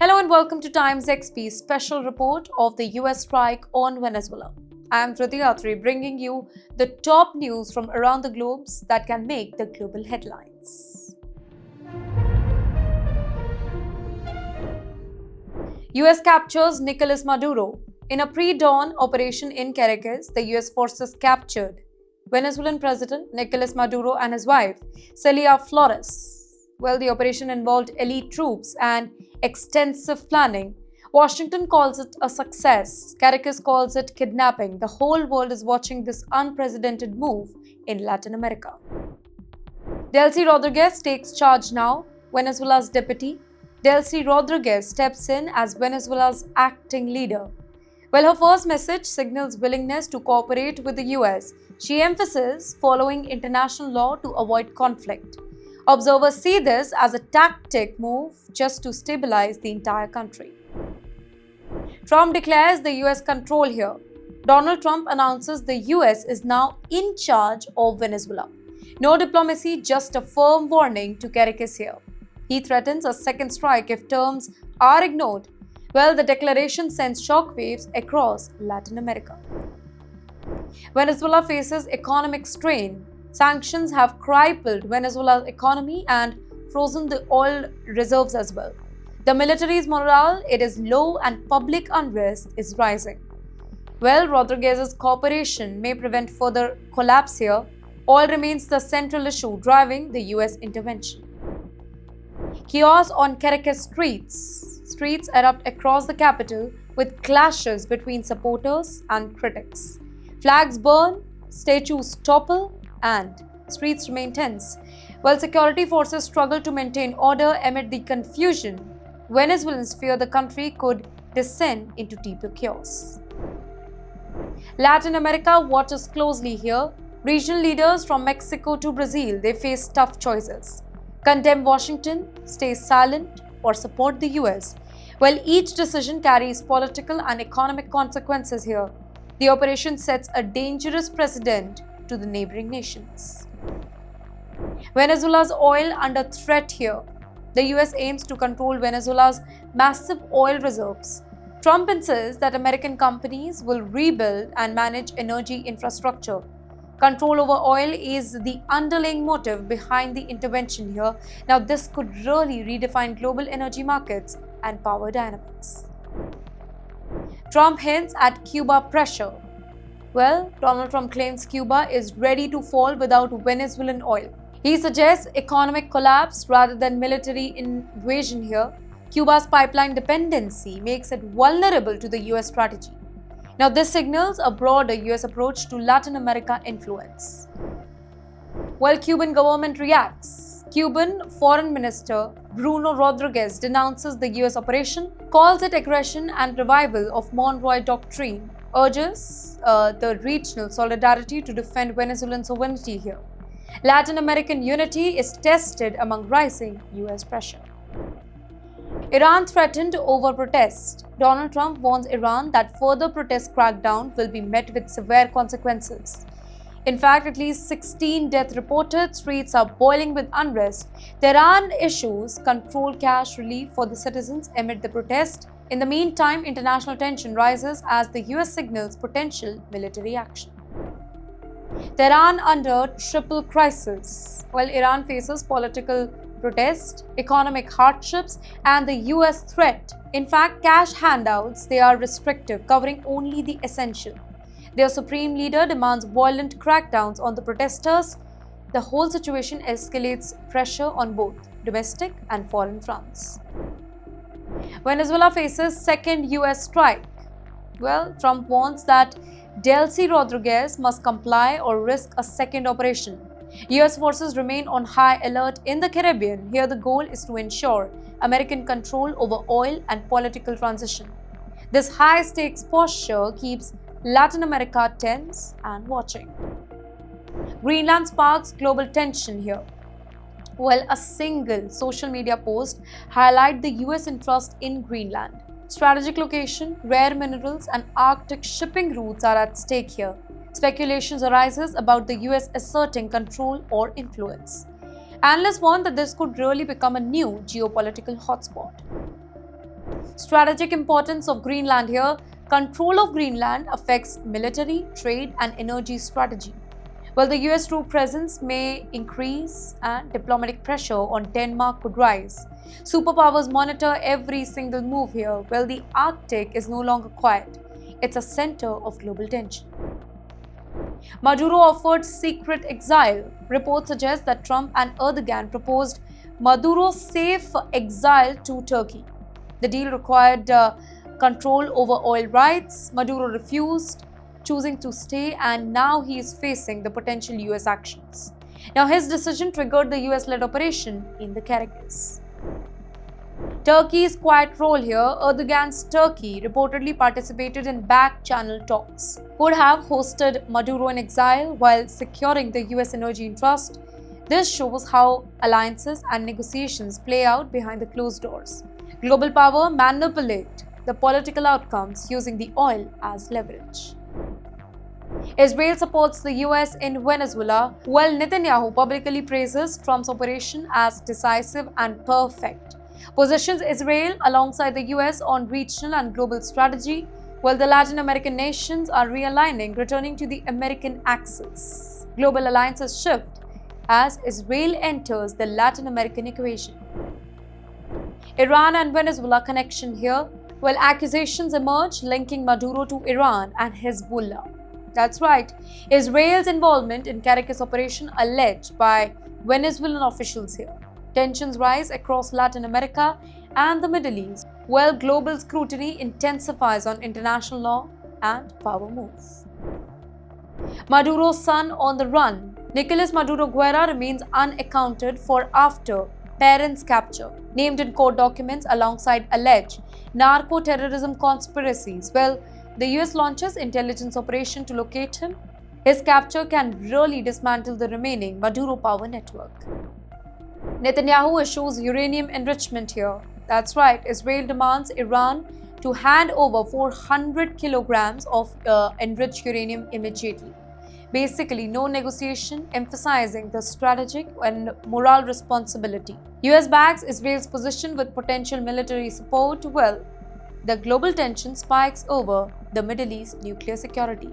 Hello and welcome to Times XP's special report of the US strike on Venezuela. I am Triti Atri bringing you the top news from around the globe that can make the global headlines. US captures Nicolas Maduro. In a pre-dawn operation in Caracas, the US forces captured Venezuelan President Nicolas Maduro and his wife, Celia Flores. Well, the operation involved elite troops and extensive planning. Washington calls it a success. Caracas calls it kidnapping. The whole world is watching this unprecedented move in Latin America. Delcy Rodriguez takes charge now, Venezuela's deputy. Delcy Rodriguez steps in as Venezuela's acting leader. Well, her first message signals willingness to cooperate with the US. She emphasizes following international law to avoid conflict. Observers see this as a tactic move just to stabilize the entire country. Trump declares the US control here. Donald Trump announces the US is now in charge of Venezuela. No diplomacy, just a firm warning to Caracas here. He threatens a second strike if terms are ignored. Well, the declaration sends shockwaves across Latin America. Venezuela faces economic strain. Sanctions have crippled Venezuela's economy and frozen the oil reserves as well. The military's morale, it is low and public unrest is rising. Well, Rodriguez's cooperation may prevent further collapse here. Oil remains the central issue driving the US intervention. Chaos on Caracas streets. Streets erupt across the capital with clashes between supporters and critics. Flags burn, statues topple, and streets remain tense. While security forces struggle to maintain order amid the confusion, Venezuelans fear the country could descend into deeper chaos. Latin America watches closely here. Regional leaders from Mexico to Brazil, they face tough choices. Condemn Washington, stay silent, or support the US. While each decision carries political and economic consequences here, the operation sets a dangerous precedent to the neighboring nations. Venezuela's oil under threat here. The US aims to control Venezuela's massive oil reserves. Trump insists that American companies will rebuild and manage energy infrastructure. Control over oil is the underlying motive behind the intervention here. Now, this could really redefine global energy markets and power dynamics. Trump hints at Cuba pressure. Well, Donald Trump claims Cuba is ready to fall without Venezuelan oil. He suggests economic collapse rather than military invasion here. Cuba's pipeline dependency makes it vulnerable to the US strategy. Now, this signals a broader US approach to Latin America influence. While Cuban government reacts, Cuban Foreign Minister Bruno Rodriguez denounces the US operation, calls it aggression and revival of Monroe Doctrine, urges the regional solidarity to defend Venezuelan sovereignty here. Latin American unity is tested among rising US pressure. Iran threatened over protest. Donald Trump warns Iran that further protest crackdown will be met with severe consequences. In fact, at least 16 deaths reported, streets are boiling with unrest. Tehran issues controlled cash relief for the citizens amid the protest. In the meantime, international tension rises as the US signals potential military action. Tehran under triple crisis. While Iran faces political protest, economic hardships, and the US threat. In fact, cash handouts, they are restrictive, covering only the essential. Their supreme leader demands violent crackdowns on the protesters. The whole situation escalates pressure on both domestic and foreign fronts. Venezuela faces second US strike. Well, Trump warns that Delcy Rodriguez must comply or risk a second operation. US forces remain on high alert in the Caribbean. Here, the goal is to ensure American control over oil and political transition. This high-stakes posture keeps Latin America tense and watching. Greenland sparks global tension here. Well, a single social media post highlights the US interest in Greenland. Strategic location, rare minerals, and Arctic shipping routes are at stake here. Speculations arises about the US asserting control or influence. Analysts warn that this could really become a new geopolitical hotspot. Strategic importance of Greenland here. Control of Greenland affects military, trade, and energy strategy. While the US troop presence may increase and diplomatic pressure on Denmark could rise. Superpowers monitor every single move here. While the Arctic is no longer quiet, it's a center of global tension. Maduro offered secret exile. Reports suggest that Trump and Erdogan proposed Maduro's safe exile to Turkey. The deal required control over oil rights. Maduro refused, choosing to stay, and now he is facing the potential US actions. Now, his decision triggered the US led operation in the Caracas. Turkey's quiet role here. Erdogan's Turkey reportedly participated in back-channel talks, could have hosted Maduro in exile while securing the US energy interest. This shows how alliances and negotiations play out behind the closed doors. Global power manipulate the political outcomes using the oil as leverage. Israel supports the US in Venezuela, while Netanyahu publicly praises Trump's operation as decisive and perfect. Positions Israel alongside the US on regional and global strategy, while the Latin American nations are realigning, returning to the American axis. Global alliances shift as Israel enters the Latin American equation. Iran and Venezuela connection here, while accusations emerge linking Maduro to Iran and Hezbollah. That's right, Israel's involvement in Caracas operation alleged by Venezuelan officials here. Tensions rise across Latin America and the Middle East, while global scrutiny intensifies on international law and power moves. Maduro's son on the run. Nicolas Maduro Guerra remains unaccounted for after parents' capture, named in court documents alongside alleged narco-terrorism conspiracies. Well, the US launches intelligence operation to locate him. His capture can really dismantle the remaining Maduro power network. Netanyahu issues uranium enrichment here. That's right, Israel demands Iran to hand over 400 kilograms of enriched uranium immediately. Basically, no negotiation, emphasizing the strategic and moral responsibility. US backs Israel's position with potential military support. Well, the global tension spikes over the Middle East nuclear security.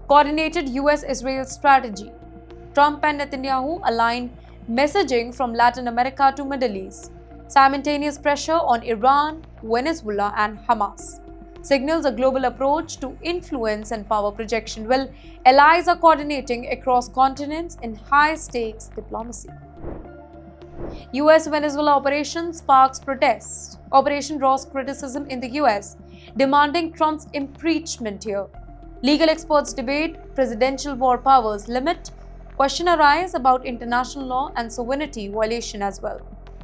Coordinated US-Israel strategy. Trump and Netanyahu align messaging from Latin America to Middle East. Simultaneous pressure on Iran, Venezuela, and Hamas signals a global approach to influence and power projection. Well, allies are coordinating across continents in high-stakes diplomacy. US-Venezuela operation sparks protests. Operation draws criticism in the US, demanding Trump's impeachment here. Legal experts debate presidential war powers limit. Questions arise about international law and sovereignty violation as well.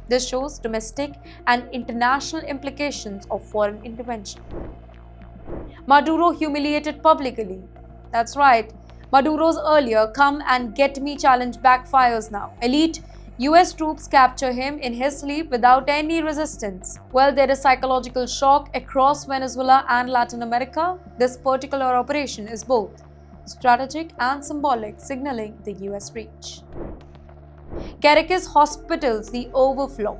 This shows domestic and international implications of foreign intervention. Maduro humiliated publicly. That's right, Maduro's earlier come and get me challenge backfires now. Elite US troops capture him in his sleep without any resistance. Well, there is psychological shock across Venezuela and Latin America. This particular operation is both strategic and symbolic, signaling the US reach. Caracas hospitals, the overflow.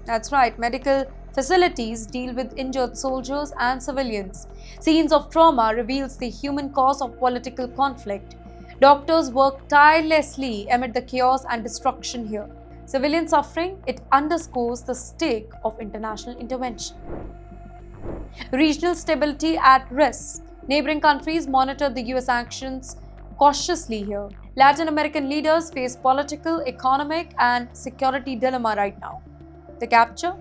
That's right, medical facilities deal with injured soldiers and civilians. Scenes of trauma reveals the human cause of political conflict. Doctors work tirelessly amid the chaos and destruction here. Civilian suffering, it underscores the stake of international intervention. Regional stability at risk. Neighboring countries monitor the US actions cautiously here. Latin American leaders face political, economic, and security dilemma right now. The capture,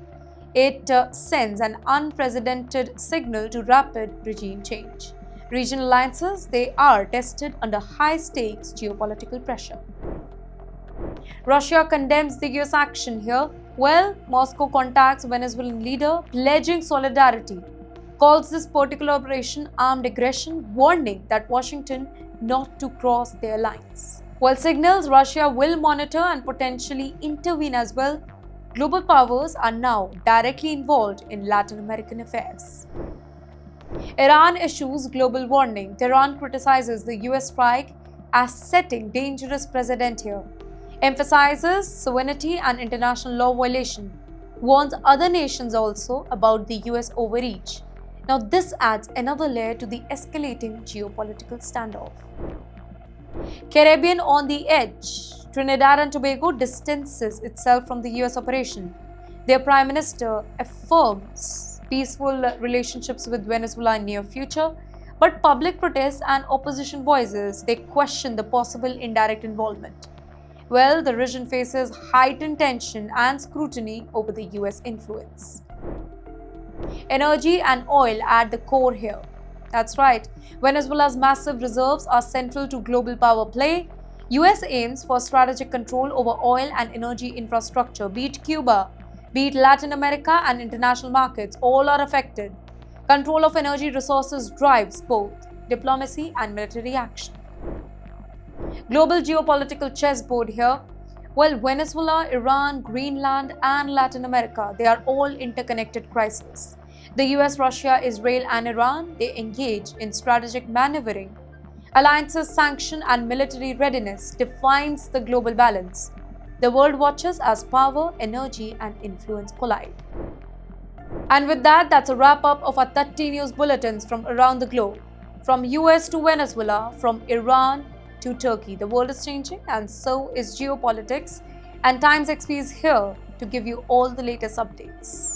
it sends an unprecedented signal to rapid regime change. Regional alliances, they are tested under high-stakes geopolitical pressure. Russia condemns the US action here. Well, Moscow contacts Venezuelan leader, pledging solidarity, calls this particular operation armed aggression, warning that Washington not to cross their lines. While signals Russia will monitor and potentially intervene as well, global powers are now directly involved in Latin American affairs. Iran issues global warning. Tehran criticizes the US strike as setting dangerous precedent here, emphasizes sovereignty and international law violation. warns other nations also about the US overreach. Now, this adds another layer to the escalating geopolitical standoff. Caribbean on the edge. Trinidad and Tobago distances itself from the US operation. Their Prime Minister affirms peaceful relationships with Venezuela in near future, but public protests and opposition voices, they question the possible indirect involvement. Well, the region faces heightened tension and scrutiny over the US influence. Energy and oil at the core here. That's right, Venezuela's massive reserves are central to global power play. US aims for strategic control over oil and energy infrastructure, be it Cuba, be it Latin America and international markets, all are affected. Control of energy resources drives both diplomacy and military action. Global geopolitical chessboard here. Well, Venezuela, Iran, Greenland, and Latin America, they are all interconnected crises. The US, Russia, Israel, and Iran, they engage in strategic maneuvering. Alliances, sanction, and military readiness defines the global balance. The world watches as power, energy, and influence collide. And with that, that's a wrap up of our 30 news bulletins from around the globe. From US to Venezuela, from Iran to Turkey. The world is changing, and so is geopolitics. And Times XP is here to give you all the latest updates.